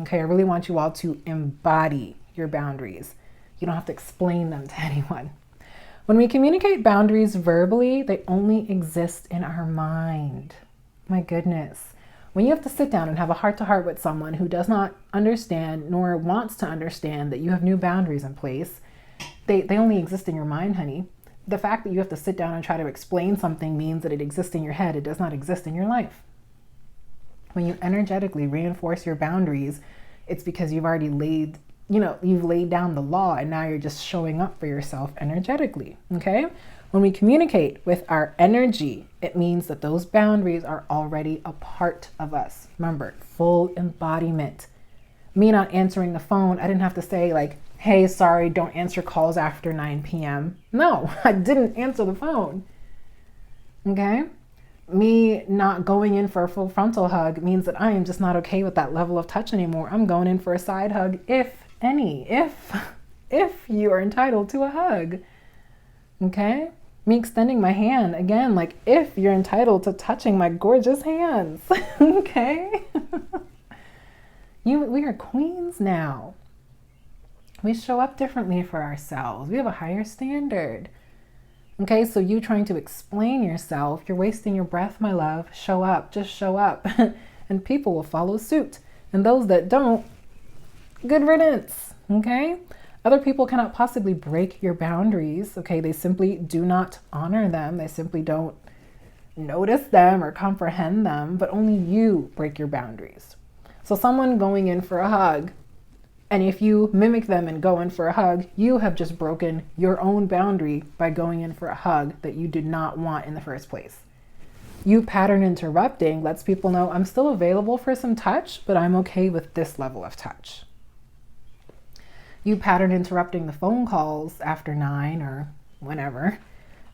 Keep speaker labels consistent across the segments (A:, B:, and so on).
A: Okay, I really want you all to embody your boundaries. You don't have to explain them to anyone. When we communicate boundaries verbally, they only exist in our mind. My goodness. When you have to sit down and have a heart-to-heart with someone who does not understand nor wants to understand that you have new boundaries in place, they only exist in your mind, honey. The fact that you have to sit down and try to explain something means that it exists in your head. It does not exist in your life. When you energetically reinforce your boundaries, it's because you've already you've laid down the law, and now you're just showing up for yourself energetically, okay? When we communicate with our energy, it means that those boundaries are already a part of us. Remember, full embodiment. Me not answering the phone, I didn't have to say like, hey, sorry, don't answer calls after 9 p.m. No, I didn't answer the phone, okay? Me not going in for a full frontal hug means that I am just not okay with that level of touch anymore. I'm going in for a side hug, if you are entitled to a hug, okay? Me extending my hand, again, like if you're entitled to touching my gorgeous hands, okay? We are queens now. We show up differently for ourselves. We have a higher standard. Okay, so you trying to explain yourself, you're wasting your breath, my love. Show up, just show up. And people will follow suit. And those that don't, good riddance, okay? Other people cannot possibly break your boundaries, okay? They simply do not honor them. They simply don't notice them or comprehend them, but only you break your boundaries. So someone going in for a hug, and if you mimic them and go in for a hug, you have just broken your own boundary by going in for a hug that you did not want in the first place. You pattern interrupting lets people know I'm still available for some touch, but I'm okay with this level of touch. You pattern interrupting the phone calls after 9 or whenever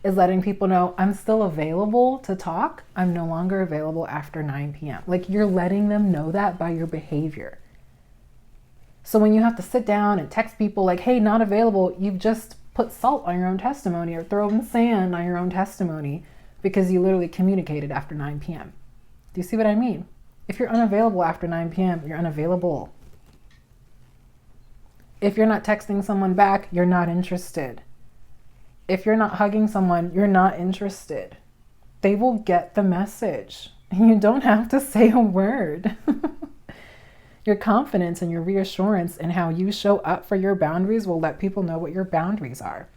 A: is letting people know I'm still available to talk. I'm no longer available after 9 p.m. Like you're letting them know that by your behavior. So when you have to sit down and text people like, hey, not available, you've just put salt on your own testimony or thrown sand on your own testimony because you literally communicated after 9 p.m. Do you see what I mean? If you're unavailable after 9 p.m., you're unavailable. If you're not texting someone back, you're not interested. If you're not hugging someone, you're not interested. They will get the message. You don't have to say a word. Your confidence and your reassurance in how you show up for your boundaries will let people know what your boundaries are.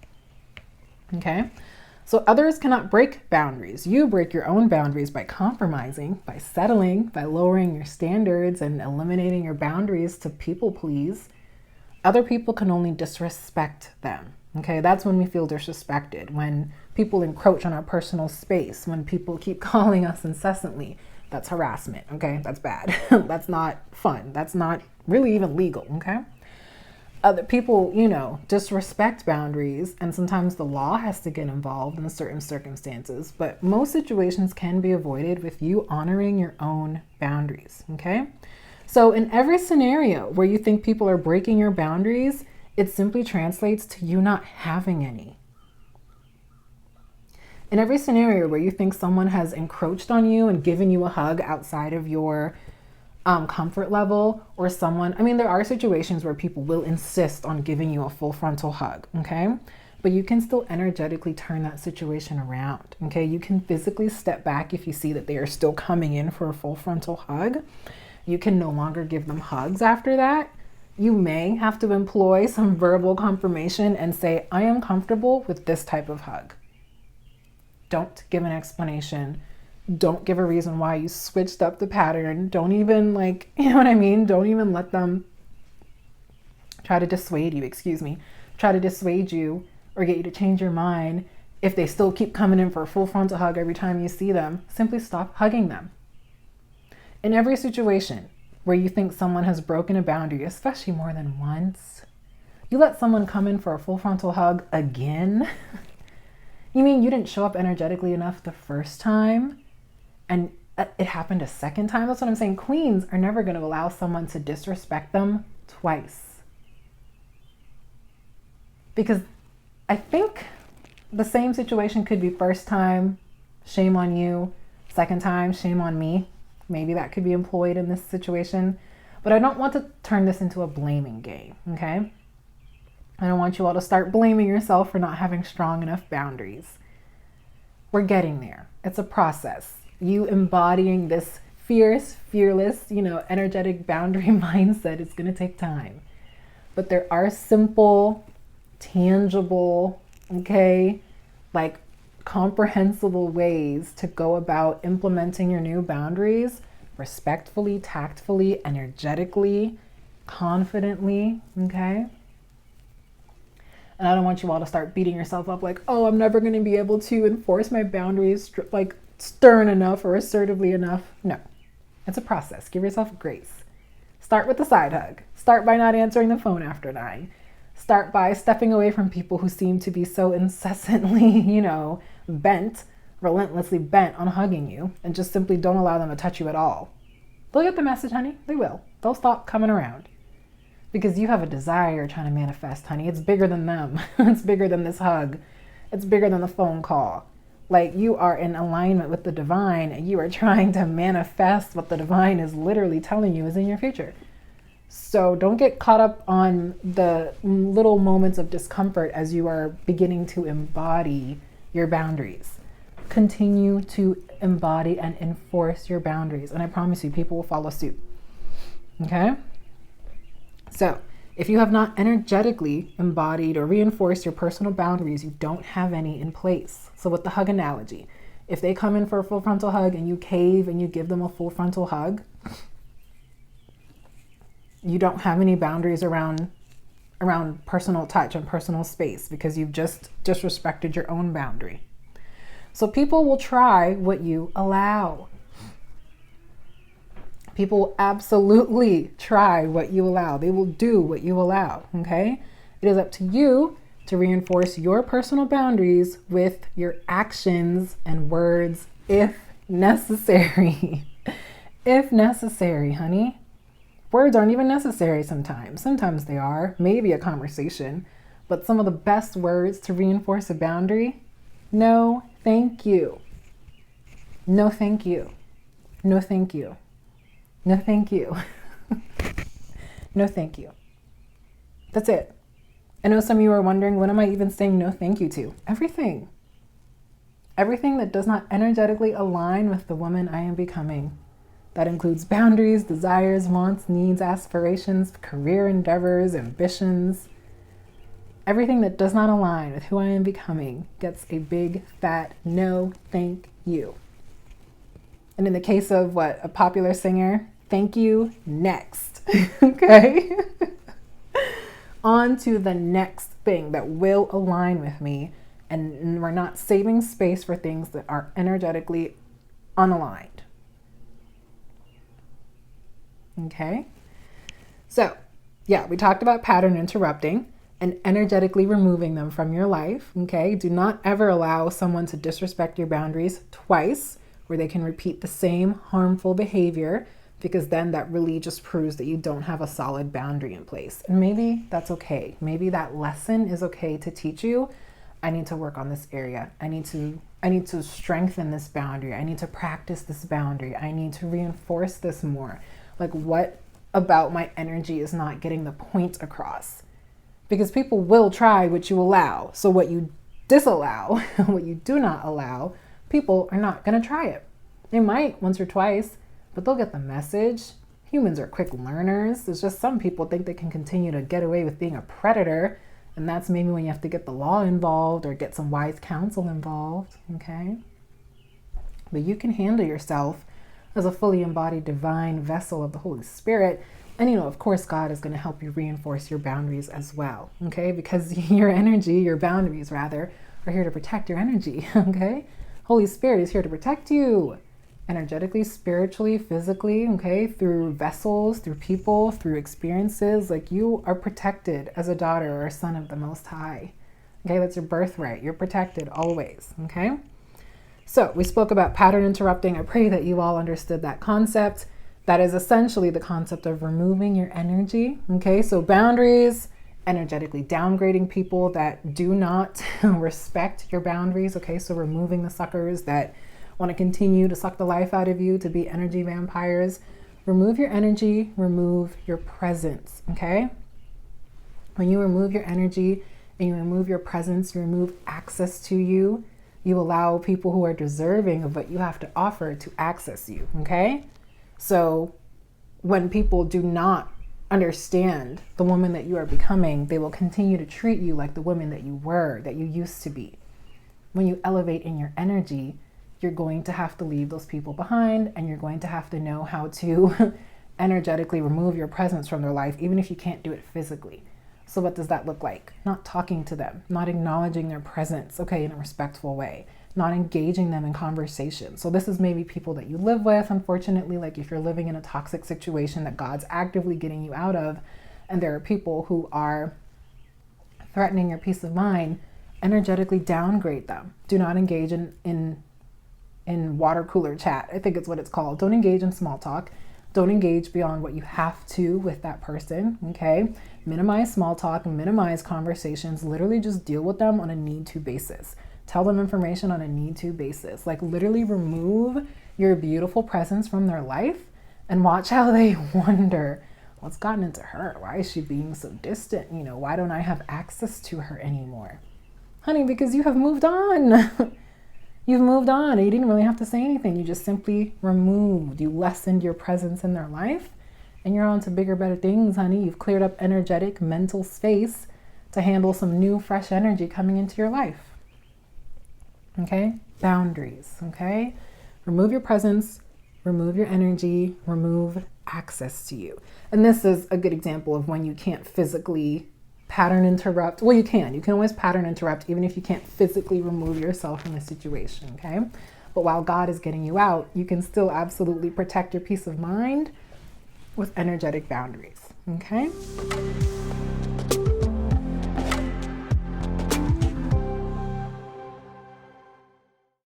A: Okay? So others cannot break boundaries. You break your own boundaries by compromising, by settling, by lowering your standards and eliminating your boundaries to people please. Other people can only disrespect them. Okay? That's when we feel disrespected, when people encroach on our personal space, when people keep calling us incessantly. That's harassment, okay? That's bad. That's not fun. That's not really even legal, okay? Other people, disrespect boundaries, and sometimes the law has to get involved in certain circumstances, but most situations can be avoided with you honoring your own boundaries, okay? So in every scenario where you think people are breaking your boundaries, it simply translates to you not having any. In every scenario where you think someone has encroached on you and given you a hug outside of your comfort level, or there are situations where people will insist on giving you a full frontal hug, okay? But you can still energetically turn that situation around, okay? You can physically step back if you see that they are still coming in for a full frontal hug. You can no longer give them hugs after that. You may have to employ some verbal confirmation and say, I am comfortable with this type of hug. Don't give an explanation. Don't give a reason why you switched up the pattern. Don't even Don't even let them try to dissuade you or get you to change your mind. If they still keep coming in for a full frontal hug every time you see them, simply stop hugging them. In every situation where you think someone has broken a boundary, especially more than once, you let someone come in for a full frontal hug again. You mean you didn't show up energetically enough the first time and it happened a second time? That's what I'm saying. Queens are never going to allow someone to disrespect them twice. Because I think the same situation could be first time, shame on you. Second time, shame on me. Maybe that could be employed in this situation. But I don't want to turn this into a blaming game, okay? I don't want you all to start blaming yourself for not having strong enough boundaries. We're getting there. It's a process. You embodying this fierce, fearless, energetic boundary mindset is going to take time. But there are simple, tangible, okay, like comprehensible ways to go about implementing your new boundaries respectfully, tactfully, energetically, confidently, okay? And I don't want you all to start beating yourself up like, oh, I'm never going to be able to enforce my boundaries like stern enough or assertively enough. No, it's a process. Give yourself grace. Start with the side hug. Start by not answering the phone after 9. Start by stepping away from people who seem to be so incessantly, relentlessly bent on hugging you, and just simply don't allow them to touch you at all. They'll get the message, honey. They will. They'll stop coming around. Because you have a desire you're trying to manifest, honey. It's bigger than them. It's bigger than this hug. It's bigger than the phone call. Like, you are in alignment with the divine, and you are trying to manifest what the divine is literally telling you is in your future. So don't get caught up on the little moments of discomfort as you are beginning to embody your boundaries. Continue to embody and enforce your boundaries. And I promise you, people will follow suit. Okay? So if you have not energetically embodied or reinforced your personal boundaries, you don't have any in place. So with the hug analogy, if they come in for a full frontal hug and you cave and you give them a full frontal hug, you don't have any boundaries around personal touch and personal space because you've just disrespected your own boundary. So people will try what you allow. People will absolutely try what you allow. They will do what you allow, okay? It is up to you to reinforce your personal boundaries with your actions and words if necessary. If necessary, honey. Words aren't even necessary sometimes. Sometimes they are, maybe a conversation. But some of the best words to reinforce a boundary: no, thank you. No, thank you. No, thank you. No, thank you. No, thank you. That's it. I know some of you are wondering, what am I even saying no thank you to? Everything. Everything that does not energetically align with the woman I am becoming. That includes boundaries, desires, wants, needs, aspirations, career endeavors, ambitions. Everything that does not align with who I am becoming gets a big, fat no thank you. And in the case of a popular singer, thank you, next. Okay? On to the next thing that will align with me, and we're not saving space for things that are energetically unaligned. Okay? So, yeah, we talked about pattern interrupting and energetically removing them from your life. Okay? Do not ever allow someone to disrespect your boundaries twice, where they can repeat the same harmful behavior, because then that really just proves that you don't have a solid boundary in place. And maybe that's okay. Maybe that lesson is okay to teach you. I need to work on this area. I need to strengthen this boundary. I need to practice this boundary. I need to reinforce this more. Like, what about my energy is not getting the point across? Because people will try what you allow. So what you disallow, what you do not allow, people are not going to try it. They might once or twice, but they'll get the message. Humans are quick learners. It's just some people think they can continue to get away with being a predator. And that's maybe when you have to get the law involved or get some wise counsel involved, okay? But you can handle yourself as a fully embodied divine vessel of the Holy Spirit. And, of course, God is going to help you reinforce your boundaries as well, okay? Because your energy, your boundaries rather, are here to protect your energy, okay? Holy Spirit is here to protect you energetically, spiritually, physically, okay? Through vessels, through people, through experiences. Like, you are protected as a daughter or a son of the Most High, okay? That's your birthright. You're protected always, okay? So we spoke about pattern interrupting. I pray that you all understood that concept. That is essentially the concept of removing your energy. Okay, so boundaries, energetically downgrading people that do not respect your boundaries. Okay, so removing the suckers that want to continue to suck the life out of you, to be energy vampires. Remove your energy, remove your presence, okay? When you remove your energy and you remove your presence, you remove access to you, you allow people who are deserving of what you have to offer to access you, okay? So when people do not understand the woman that you are becoming, they will continue to treat you like the woman that you were, that you used to be. When you elevate in your energy, you're going to have to leave those people behind, and you're going to have to know how to energetically remove your presence from their life, even if you can't do it physically. So what does that look like? Not talking to them, not acknowledging their presence, okay, in a respectful way, not engaging them in conversation. So this is maybe people that you live with, unfortunately, like if you're living in a toxic situation that God's actively getting you out of, and there are people who are threatening your peace of mind, energetically downgrade them. Do not engage in water cooler chat. I think it's what it's called. Don't engage in small talk. Don't engage beyond what you have to with that person, okay? Minimize small talk and minimize conversations. Literally just deal with them on a need-to basis. Tell them information on a need-to basis. Like literally remove your beautiful presence from their life and watch how they wonder, what's gotten into her? Why is she being so distant? You know, why don't I have access to her anymore? Honey, because you have moved on. You've moved on and you didn't really have to say anything. You just simply removed. You lessened your presence in their life and you're on to bigger, better things, honey. You've cleared up energetic, mental space to handle some new, fresh energy coming into your life. Okay? Boundaries, okay? Remove your presence, remove your energy, remove access to you. And this is a good example of when you can't physically pattern interrupt. Well, you can always pattern interrupt even if you can't physically remove yourself from the situation, okay? But while God is getting you out, you can still absolutely protect your peace of mind with energetic boundaries, okay?